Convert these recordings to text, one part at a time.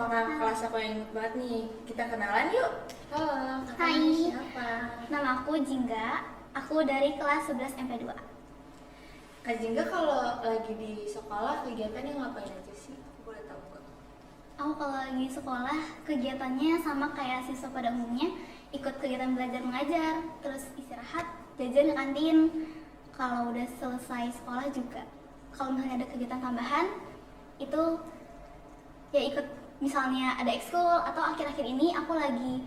sama kakak kelas aku yang imut banget nih. Kita kenalan yuk. Halo, Hai. kakaknya siapa? Nama aku Jingga, aku dari kelas 11 MP2. Kak Jingga kalau lagi di sekolah kegiatannya ngapain aja sih? Boleh tahu nggak? Aku kalau lagi sekolah, kegiatannya sama kayak siswa pada umumnya, ikut kegiatan belajar mengajar, terus istirahat, jajan ke kantin. Kalau udah selesai sekolah juga, kalau misalnya ada kegiatan tambahan, itu ya ikut, misalnya ada ekskul atau akhir-akhir ini aku lagi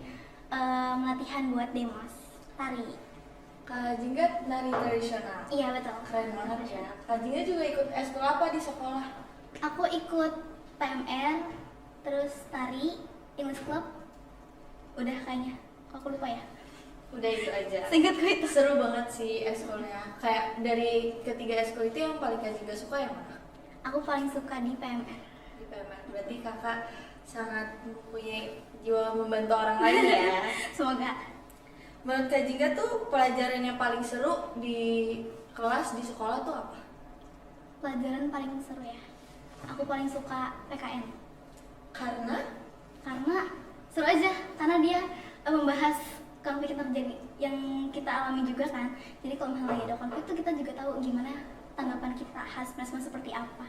latihan buat demos tari. Kak Jingga nari tradisional. Iya betul. Keren banget ya. Kak Jingga juga ikut eskul apa di sekolah? Aku ikut PMR, terus tari, English Club, udah kayaknya. Kok aku lupa ya? Udah itu aja. Seingatku itu. Seru banget sih eskulnya. Kayak dari ketiga eskul itu yang paling Kak Jingga suka yang mana? Aku paling suka di PMR. Di PMR. Berarti kakak sangat mempunyai jiwa membantu orang lain ya. Semoga. Menurut Kak Jingga tuh pelajaran yang paling seru di kelas di sekolah tuh apa? Pelajaran paling seru ya. Aku paling suka PKN. Karena Seru aja, karena dia membahas konflik yang terjadi yang kita alami juga kan. Jadi kalau misalnya lagi ada konflik tuh kita juga tahu gimana tanggapan kita, respon seperti apa.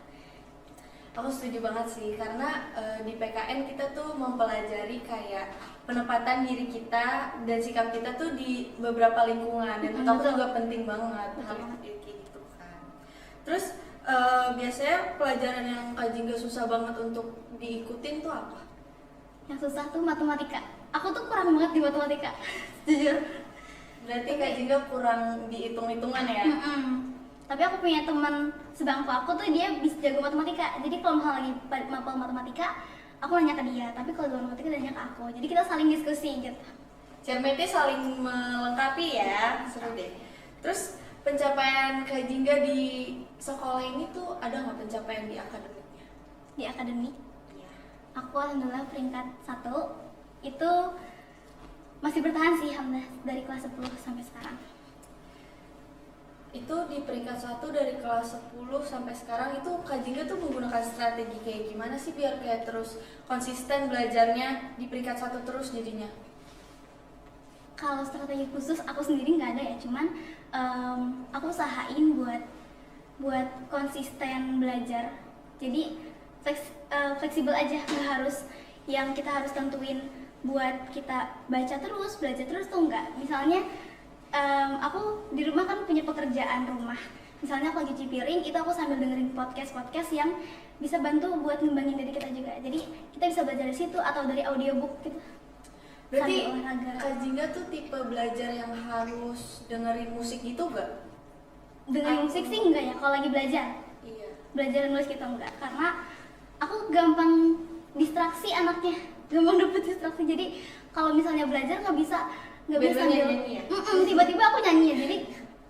aku setuju banget sih karena di PKN kita tuh mempelajari kayak penempatan diri kita dan sikap kita tuh di beberapa lingkungan dan menurut aku Betul. juga penting banget Betul hal banget. kayak gitu kan. Terus biasanya pelajaran yang Kak Jingga susah banget untuk diikutin tuh apa? Yang susah tuh matematika. Aku tuh kurang banget di matematika, jujur. Berarti Kak Jingga kurang dihitung-hitungan ya? Tapi aku punya teman sebangku aku tuh dia bisa jago matematika. Jadi kalau misalnya lagi mapel matematika, aku nanya ke dia. Tapi kalau di matematika dia nanya ke aku. Jadi kita saling diskusi gitu. Cermete saling melengkapi ya, seru deh. Terus pencapaian Kak Jingga di sekolah ini tuh ada nggak pencapaian di akademiknya? Di akademik, Iya. aku alhamdulillah peringkat 1. Itu masih bertahan sih alhamdulillah dari kelas 10 sampai sekarang. Itu di peringkat 1 dari kelas 10 sampai sekarang itu Kak Jingga tuh menggunakan strategi kayak gimana sih biar kayak terus konsisten belajarnya di peringkat 1 terus jadinya? Kalau strategi khusus aku sendiri nggak ada ya, cuman aku usahain buat konsisten belajar. Jadi fleksibel aja, nggak harus yang kita harus tentuin buat kita baca terus, belajar terus tuh enggak. Misalnya aku di rumah kan punya pekerjaan rumah. Misalnya aku lagi cuci piring, itu aku sambil dengerin podcast yang bisa bantu buat ngembangin diri kita juga. Jadi kita bisa belajar dari situ atau dari audiobook gitu. Berarti Sambil olahraga. Kak Jingga tuh tipe belajar yang harus dengerin musik gitu gak? Dengerin musik sih enggak ya, kalau lagi belajar. Iya. Belajar nulis gitu enggak, karena aku gampang distraksi anaknya, gampang dapet distraksi. Jadi kalau misalnya belajar nggak bisa sambil nyanyi ya? tiba-tiba aku nyanyi ya, jadi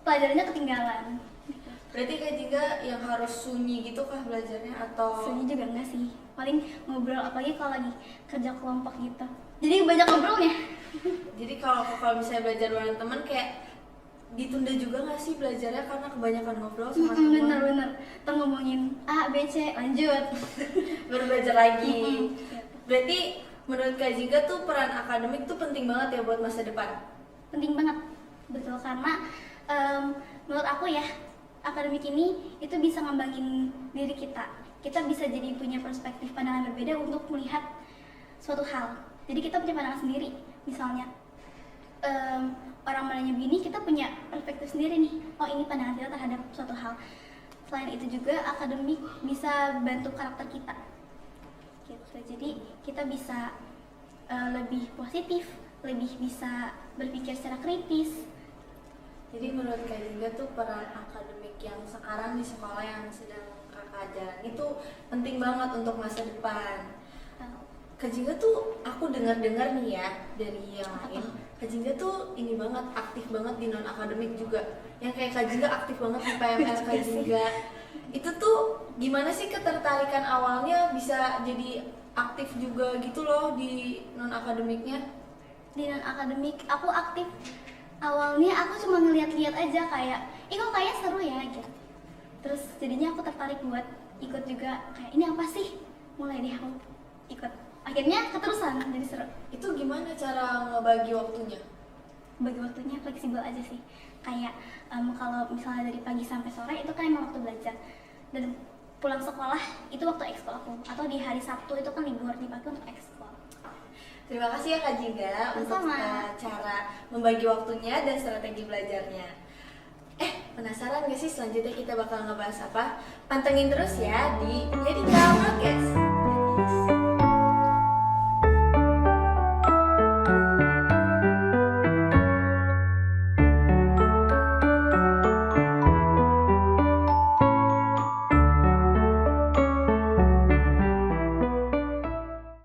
pelajarannya ketinggalan. Berarti Kak Jingga yang harus sunyi gitu kah belajarnya atau? Sunyi juga enggak sih, paling ngobrol, apalagi kalau lagi kerja kelompok gitu, jadi banyak ngobrolnya. Jadi kalau misalnya belajar bareng teman kayak ditunda juga nggak sih belajarnya karena kebanyakan ngobrol sama teman? Bener-bener, ntar ngomongin A, B, C, lanjut. Baru belajar lagi. Gitu. Berarti menurut Kak Jingga tuh peran akademik tuh penting banget ya buat masa depan? Penting banget, betul, karena menurut aku ya, akademik ini itu bisa ngembangin diri kita. Kita bisa jadi punya perspektif pandangan berbeda untuk melihat suatu hal. Jadi kita punya pandangan sendiri. Misalnya orang menanya begini, kita punya perspektif sendiri nih. Oh, ini pandangan kita terhadap suatu hal. Selain itu juga akademik bisa bantu karakter kita. Gitu. Jadi kita bisa lebih positif, lebih bisa berpikir secara kritis. Jadi menurut Kak Jingga tuh peran akademik yang sekarang di sekolah yang sedang kakak jalan itu penting banget untuk masa depan. Kak Jingga tuh aku dengar-dengar nih ya dari yang lain, Kak Jingga tuh ini banget, aktif banget di non akademik juga. Yang kayak Kak Jingga aktif banget di PMR Kak Jingga. Itu tuh gimana sih ketertarikan awalnya bisa jadi aktif juga gitu loh di non akademiknya? Di non akademik aku aktif. Awalnya aku cuma ngeliat-liat aja kayak, kok kayaknya seru ya gitu. Terus jadinya aku tertarik buat ikut juga, kayak ini apa sih? Mulai deh aku ikut. akhirnya keterusan jadi seru. Itu gimana cara ngebagi waktunya? Bagi waktunya fleksibel aja sih, kayak kalau misalnya dari pagi sampai sore itu kan emang waktu belajar, dan pulang sekolah itu waktu ekskul aku, atau di hari Sabtu itu kan libur dipakai untuk ekskul. Terima kasih ya Kak Jingga untuk cara membagi waktunya dan strategi belajarnya. Penasaran gak sih selanjutnya kita bakal ngebahas apa? Pantengin terus ya di Yadika Podcast.